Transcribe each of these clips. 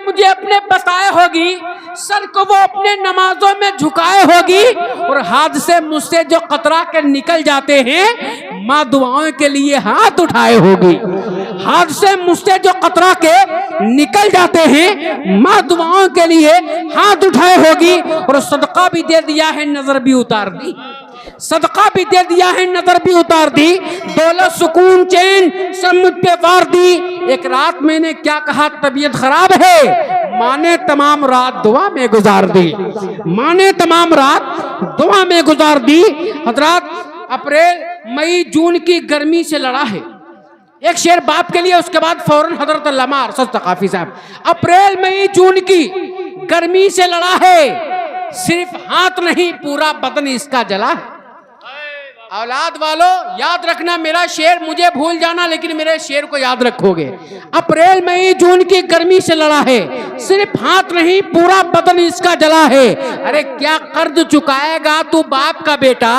मुझे अपने बताए होगी, सर को वो अपने नमाजों में झुकाए होगी, और हाथ से मुझसे जो कतरा के निकल जाते हैं माँ दुआओं के लिए हाथ उठाए होगी। हाथ से मुझसे जो कतरा के निकल जाते हैं माँ दुआओं के लिए हाथ उठाए होगी, और सदका भी दे दिया है नजर भी उतार दी, सदका भी दे दिया है नजर भी उतार दी, दौलत सुकून चैन सब मुझ पे वार दी। एक रात मैंने क्या कहा, तबीयत खराब है, माँ ने तमाम रात दुआ में गुजार दी, माँ ने तमाम रात दुआ में गुजार दी। हजरात, अप्रैल मई जून की गर्मी से लड़ा है। एक शेर बाप के लिए, उसके बाद फौरन हजरत अल्लामा अरशद सकाफी साहब। अप्रैल मई जून की गर्मी से लड़ा है, सिर्फ हाथ नहीं पूरा बदन इसका जला है। औलाद वालों याद रखना, मेरा शेर मुझे भूल जाना लेकिन मेरे शेर को याद रखोगे। अप्रैल मई जून की गर्मी से लड़ा है, सिर्फ हाथ नहीं पूरा बदन इसका जला है। अरे क्या कर्ज चुकाएगा तू बाप का बेटा,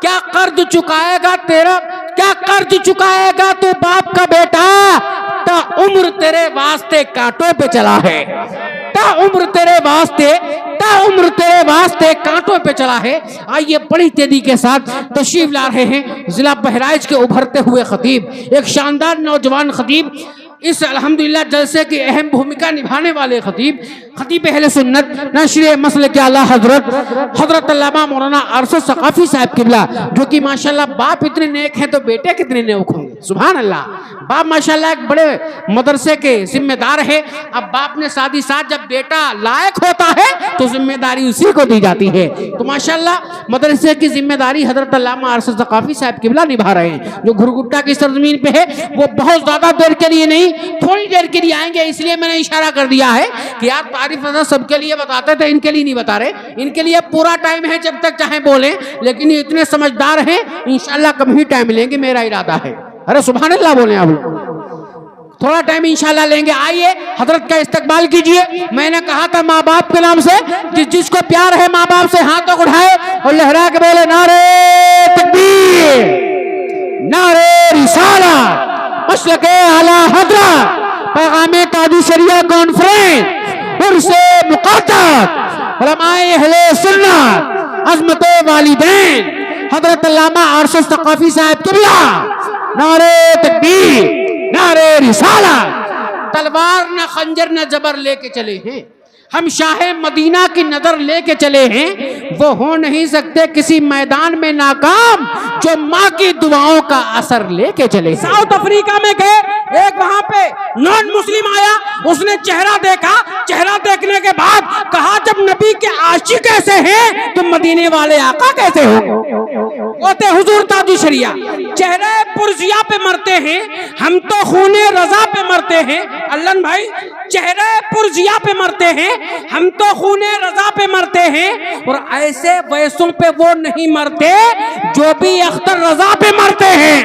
क्या कर्ज चुकाएगा तेरा, क्या कर्ज चुकाएगा तू बाप का बेटा, ता उम्र तेरे वास्ते कांटों पे चला है, ता उम्र तेरे वास्ते, ता उम्र तेरे वास्ते कांटों पे चला है। आइए बड़ी तेजी के साथ तशरीफ ला रहे हैं जिला बहराइच के उभरते हुए खतीब, एक शानदार नौजवान खतीब, इस अल्हम्दुलिल्लाह जलसे की अहम भूमिका निभाने वाले खतीब, खतीब अहले सुन्नत नशरे मसले के आला हजरत अल्लामा मौलाना अरशद सकाफी साहब किबला, जो कि माशाल्लाह बाप इतने नेक हैं तो बेटे कितने नेक होंगे। सुभान अल्लाह। बाप माशाल्लाह एक बड़े मदरसे के जिम्मेदार है। अब बाप ने साथ ही साथ जब बेटा लायक होता है तो जिम्मेदारी उसी को दी जाती है। तो माशाल्लाह मदरसे की जिम्मेदारी हजरत अल्लामा अरशद सकाफी साहब किबला निभा रहे हैं, जो घुरगुट्टा की सरजमीन पे है। वो बहुत ज्यादा देर के लिए नहीं, थोड़ी देर के लिए आएंगे, इसलिए मैंने इशारा कर दिया है कि यार तारीफ सबके लिए बताते थे, इनके लिए नहीं बता रहे। इनके लिए पूरा टाइम है, जब तक चाहे बोले, लेकिन ये इतने समझदार हैं, इंशाल्लाह कभी टाइम लेंगे, मेरा इरादा है। अरे सुभान अल्लाह बोले आप लोग, थोड़ा टाइम इंशाल्लाह लेंगे। आइए हजरत का इस्तकबाल कीजिए। मैंने कहा था माँ बाप के नाम से, जिसको प्यार है माँ बाप से हाथ तक उठाए और लहरा के बोले नारे तकबीर, नारे रिसाला, मसलके आला हजरा, पैगामे कादी शरिया कॉन्फ्रेंस, उर्से मुक़द्दस, उलमाए अहले सुन्नत, अज़मते वालिदैन, हजरत अल्लामा अरशद सकाफी साहब किबला, नारे तकबीर, नारे रिसाला। तलवार न खंजर न जबर लेके चले हैं, हम शाह मदीना की नजर लेके चले हैं। वो हो नहीं सकते किसी मैदान में नाकाम जो माँ की दुआओं का असर लेके चले। साउथ अफ्रीका में गए, एक वहां पे नॉन मुस्लिम आया, उसने चेहरा देखा, चेहरा देखने के बाद कहा जब नबी के आशिक कैसे हैं तो मदीने वाले आका कैसे होते। हुजूर ताजु शरिया चेहरे पुरजिया पे मरते हैं, हम तो खूने रजा पे मरते हैं। अल्लाह भाई, चेहरे पुरजिया पे मरते हैं, हम तो खूने रजा पे मरते हैं। और ऐसे वैसों पे वो नहीं मरते जो भी अख्तर रजा पे मरते हैं,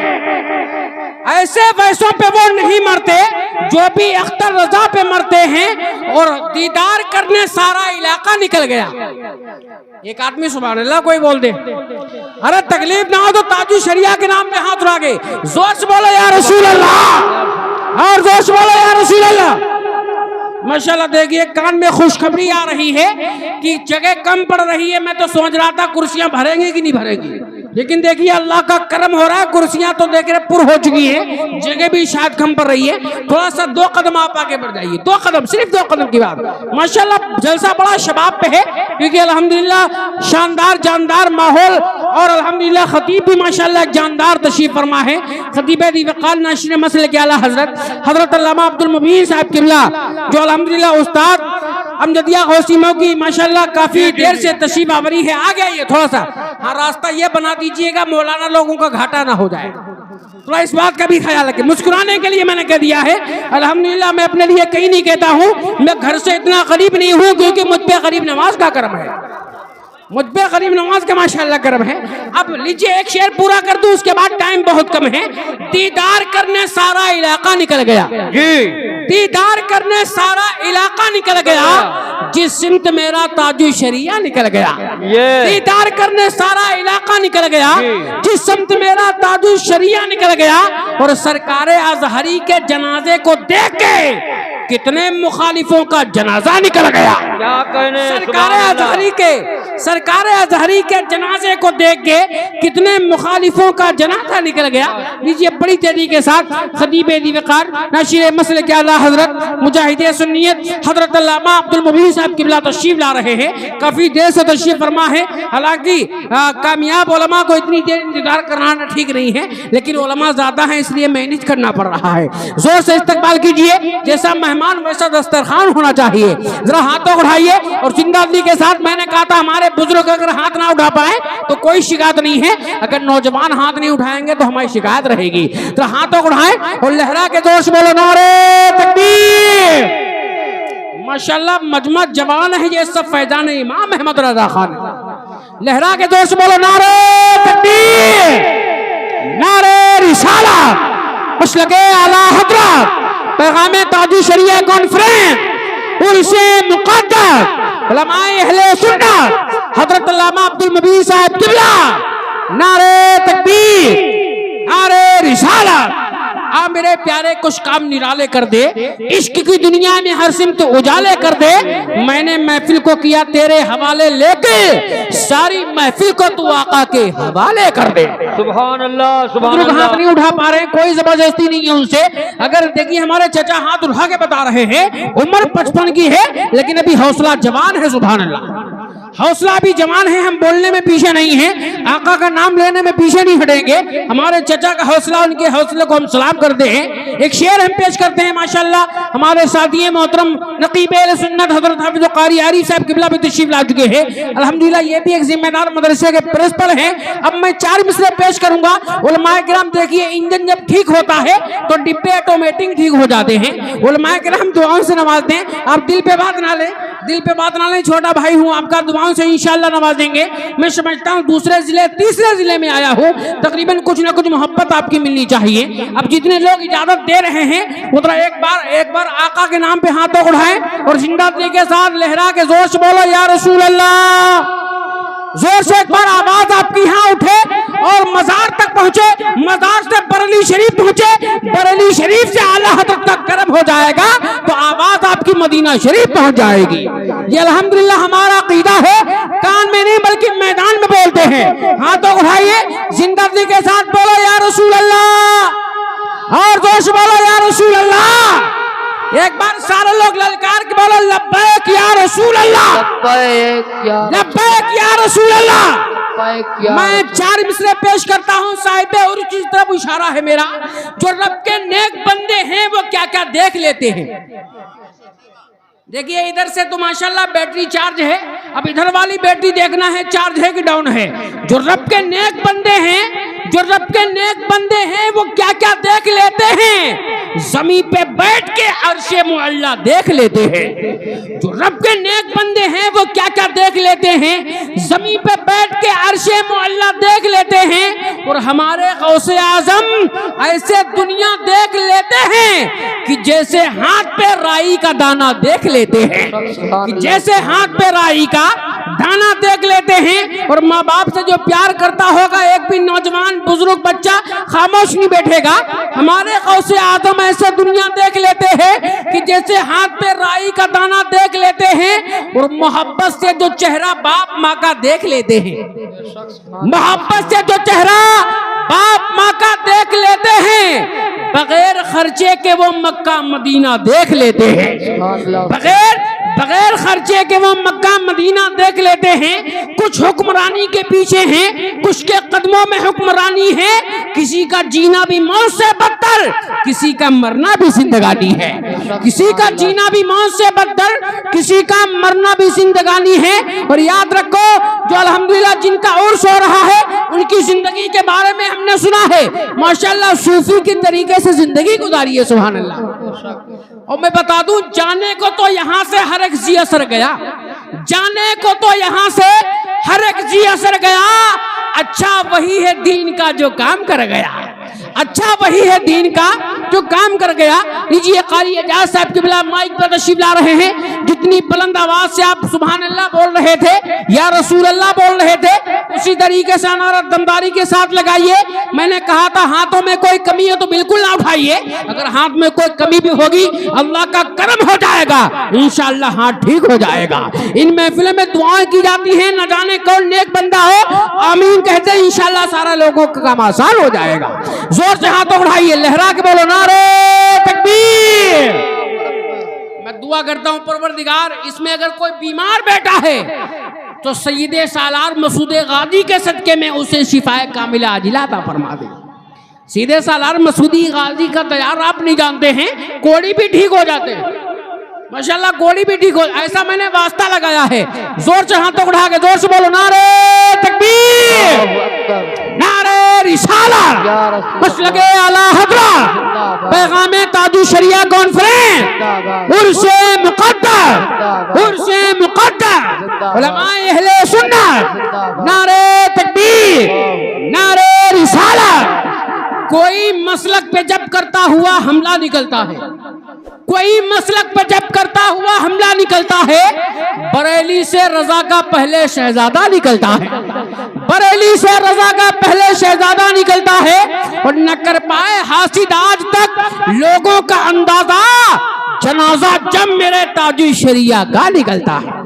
ऐसे वैसों पे वो नहीं मरते जो भी अख्तर रजा पे मरते हैं। और दीदार करने सारा इलाका निकल गया। एक आदमी सुभान अल्लाह कोई बोल दे, अरे तकलीफ ना हो तो ताजु शरिया के नाम पे हाथ उठा के जोर से बोलो या रसूल अल्लाह, और जोर से बोलो या रसूल अल्लाह। माशाल्लाह देखिए कान में खुशखबरी आ रही है कि जगह कम पड़ रही है। मैं तो सोच रहा था कुर्सियां भरेंगी कि नहीं भरेंगी, लेकिन देखिए अल्लाह का करम हो रहा है, कुर्सियां तो देख रहे पुर हो चुकी है, जगह भी शायद कम पड़ रही है। थोड़ा सा 2 कदम आप आगे बढ़ जाइए, 2 कदम, सिर्फ 2 कदम की बात। माशाल्लाह जलसा बड़ा शबाब पे है, क्योंकि अल्हम्दुलिल्लाह शानदार जानदार माहौल, और अल्हम्दुलिल्लाह खतीब भी माशाल्लाह जानदार तशरीफ फरमा है। खतीब वक़ाल नाशिर मसले के आला हजरत अल्लामा अब्दुल मुबीन साहब किबला, जो अल्हम्दुलिल्लाह उस्ताद अमजदिया गौसीमों की माशाल्लाह काफी देर से तशरीफ आवरी है। आ गया ये थोड़ा सा, हाँ रास्ता ये बना दीजिएगा मौलाना लोगों का घाटा ना हो जाए, थोड़ा इस बात का भी ख्याल रखें। मुस्कुराने के लिए मैंने कह दिया है। अल्हम्दुलिल्लाह मैं अपने लिए कहीं नहीं कहता हूँ, मैं घर से इतना करीब नहीं हूँ, क्योंकि मुझ पे गरीब नवाज का करम है, मुझ पे गरीब नवाज का माशाल्लाह करम है। अब लीजिए एक शेर पूरा कर दूं, उसके बाद टाइम बहुत कम है। दीदार करने सारा इलाका निकल गया, दीदार करने सारा इलाका निकल गया, जिस सिमत मेरा ताजु शरिया निकल गया। दीदार करने सारा इलाका निकल गया, जिस सिमत मेरा ताजु शरिया निकल गया। और सरकारे अजहरी के जनाजे को देख के कितने मुखालिफों का जनाजा निकल गया। क्या कहने, सरकारे अजहरी के जनाजे को देख के कितने मुखालिफों का जनाजा निकल गया। लीजिए बड़ी तेजी के साथ खतीब दीवकार नाशिर मसले के आला हजरत मुजाहिद सुन्नियत हजरत अल्लामा अब्दुल मुबीन साहब किबला तशरीफ ला रहे हैं। काफी देर से तशरीफ फरमा है। हालांकि कामयाब उलमा को इतनी देर इंतजार कराना ठीक नहीं है, लेकिन उलमा ज्यादा है इसलिए मैनेज करना पड़ रहा है। जोर से इस्तकबाल कीजिए, जैसा मेहमान वैसा दस्तरखान होना चाहिए। जरा हाथों को उठाइए और जिंदादिली के साथ मैंने कहा था हमारे बुजुर्ग अगर हाथ ना उठा पाए तो कोई शिकायत नहीं है, अगर नौजवान हाथ नहीं उठाएंगे तो हमारी शिकायत रहेगी। तो हाथों को उठाएं और लहरा के जोर से बोलो नारे तकबीर। माशाल्लाह मजमा जवान है ये सब फैजान इमाम अहमद रजा खान। लहरा के जोर से बोलो नारे तकबीर, नारे रिसालत, मसलके आला हजरत, पैगामे ताजु शरिया कॉन्फ्रेंस उर्से मुक़द्दस उलमाए अहले सुन्नत हजरत अल्लामा अब्दुल मुबीन साहब किबला। नारे तकबीर, नारे रिसालत। आ मेरे प्यारे कुछ काम निराले कर दे, इश्क की दुनिया में हर सिमत उजाले कर दे। मैंने महफिल को किया तेरे हवाले लेके, सारी महफिल को तू आका के हवाले कर दे। सुभान अल्लाह, सुभान अल्लाह। हाथ नहीं उठा पा रहे, कोई जबरदस्ती नहीं है उनसे। अगर देखिए हमारे चचा हाथ उठा के बता रहे हैं, उम्र 55 की है लेकिन अभी हौसला जवान है। सुभान अल्लाह, हौसला भी जवान है, हम बोलने में पीछे नहीं है, आका का नाम लेने में पीछे नहीं हटेंगे। हमारे चचा का हौसला, उनके हौसले को हम सलाम करते हैं। एक शेर हम पेश करते हैं माशाल्लाह। हमारे साथी मोहतरम नकीब अहले सुन्नत हजरत हाफिज कारी आरिफ साहब किबला भी तशरीफ ला चुके हैं। अल्हम्दुलिल्लाह ये भी एक जिम्मेदार मदरसे के प्रिंसिपल हैं। अब मैं 4 मिसरे पेश करूंगा। उलमाए किराम देखिए, इंजन जब ठीक होता है तो डिब्बे ऑटोमेटिक ठीक हो जाते हैं। उलमाए किराम दुआओं से नवाजते हैं। आप दिल पे बात ना लें, दिल पे बात ना लें, छोटा भाई हूँ आपका, दुआओं से इंशाल्लाह नवाजेंगे। मैं समझता हूँ दूसरे जिले तीसरे जिले में आया हूँ, तकरीबन कुछ ना कुछ मोहब्बत आपकी मिलनी चाहिए। अब जितने लोग इजाजत दे रहे हैं उधर एक बार आका के नाम पे हाथों को उठाएं और जिंदादिली के साथ लहरा के जोर से बोलो या रसूल अल्लाह। जोर से एक बार आवाज आपकी यहाँ उठे और मजार तक पहुंचे, मजार से बरेली शरीफ पहुंचे, बरेली शरीफ से आला हजरत तक गर्म हो जाएगा तो आवाज आपकी मदीना शरीफ पहुंच जाएगी। ये अल्हम्दुलिल्लाह हमारा अकीदा है, कान में नहीं बल्कि मैदान में बोलते हैं। हाथों उठाइए, जिंदादिली के साथ बोलो या रसूल अल्लाह, और जोर से बोलो या रसूल अल्लाह। एक बार सारे लोग ललकार के बोलो लब्बैक या रसूल अल्लाह, लब्बैक या रसूल अल्लाह। मैं 4 मिसरे पेश करता हूँ साहिब और किस तरफ इशारा है मेरा। जो रब के नेक बंदे हैं वो क्या क्या देख लेते हैं। देखिए इधर से तो माशाल्लाह बैटरी चार्ज है, अब इधर वाली बैटरी देखना है चार्ज है कि डाउन है। जो रब के नेक बंदे हैं, जो रब के नेक बंदे हैं वो क्या क्या देख लेते हैं। जमीन पे बैठ के अर्शे मुअल्ला देख लेते हैं। जो रब के नेक बंदे हैं वो क्या क्या देख लेते हैं, जमीन पे बैठ के अर्शे मुअल्ला देख लेते हैं। और हमारे गौसे आजम ऐसे दुनिया देख लेते हैं कि जैसे हाथ पे राई का दाना देख लेते हैं, कि जैसे हाथ पे राई का दाना देख लेते हैं। और माँ बाप से जो प्यार करता होगा एक भी नौजवान बुजुर्ग बच्चा खामोश नहीं बैठेगा। हमारे गौसे आजम ऐसे दुनिया देख लेते हैं कि जैसे हाथ पे राई का दाना देख लेते हैं। और मोहब्बत से जो चेहरा बाप माँ का देख लेते हैं, मोहब्बत से जो चेहरा बाप माँ का देख लेते हैं, बगैर खर्चे के वो मक्का मदीना देख लेते हैं, बगैर खर्चे के वो मक्का मदीना देख लेते हैं। कुछ हुक्मरानी के पीछे हैं, कुछ के कदमों में हुक्मरानी है। किसी का जीना भी मौत से बदतर, किसी का मरना भी जिंदगानी है। किसी का जीना भी मौत से बदतर, किसी का मरना भी जिंदगानी है। और याद रखो जो अल्हम्दुलिल्लाह जिनका उर्स हो रहा है उनकी जिंदगी के बारे में हमने सुना है, माशाल्लाह सूफी के तरीके से जिंदगी गुजारी है। सुभान अल्लाह। और मैं बता दूं, जाने को तो यहाँ से हर एक जी असर गया, जाने को तो यहाँ से हर एक जी असर गया। अच्छा वही है दीन का जो काम कर गया, अच्छा वही है दीन का जो काम कर गया। लीजिए कारी एजाज साहब के बिला माइक पर तशरीफ ला रहे हैं। जितनी बुलंद आवाज से आप सुभान अल्लाह बोल रहे थे या रसूल अल्लाह बोल रहे थे, उसी तरीके से नारा दमदारी के साथ लगाइए। मैंने कहा था हाथों में कोई कमी है तो बिल्कुल ना उठाइए, अगर हाथ में कोई कमी भी होगी अल्लाह का करम हो जाएगा, इंशाअल्लाह हाथ ठीक हो जाएगा। इन महफिलों में दुआएं की जाती हैं, न जाने कौन नेक बंदा हो आमीन कहते हैं, इंशाअल्लाह सारा लोगों का काम आसान हो जाएगा। जोर से हाथों उठाइए, लहरा के बोलो नारे तकबीर। मैं दुआ करता हूं परवरदिगार, इसमें अगर कोई बीमार बैठा है तो सैयदे सालार मसूद गाजी के सदके में उसे शिफाए कामिला आजिला अता फरमा दे। सीधे सालार मसूदी गाजी का तैयार आप नहीं जानते हैं, कोड़ी भी ठीक हो जाते हैं माशाल्लाह, कोड़ी भी ठीक हो। ऐसा मैंने वास्ता लगाया है। जोर से हाथों उठा के जोर से बोलो नारे तकबीर, नारे रिसाला, मसलके आला हज़रत, पैगामे ताजु शरिया कॉन्फ्रेंस, उर्से मुक़द्दस, उर्से मुक़द्दस, उलमाए अहले सुन्नत, नारे तकबीर, नारे रिसाला। कोई मसलक पे जब करता हुआ हमला निकलता है, कोई मसलक पे जब करता हुआ हमला निकलता है, बरेली से रजा का पहले शहजादा निकलता है, बरेली से रजा का पहले शहजादा निकलता है, और न कर पाए हासिद आज तक लोगों का अंदाजा, जनाजा जब मेरे ताजु शरिया का निकलता है।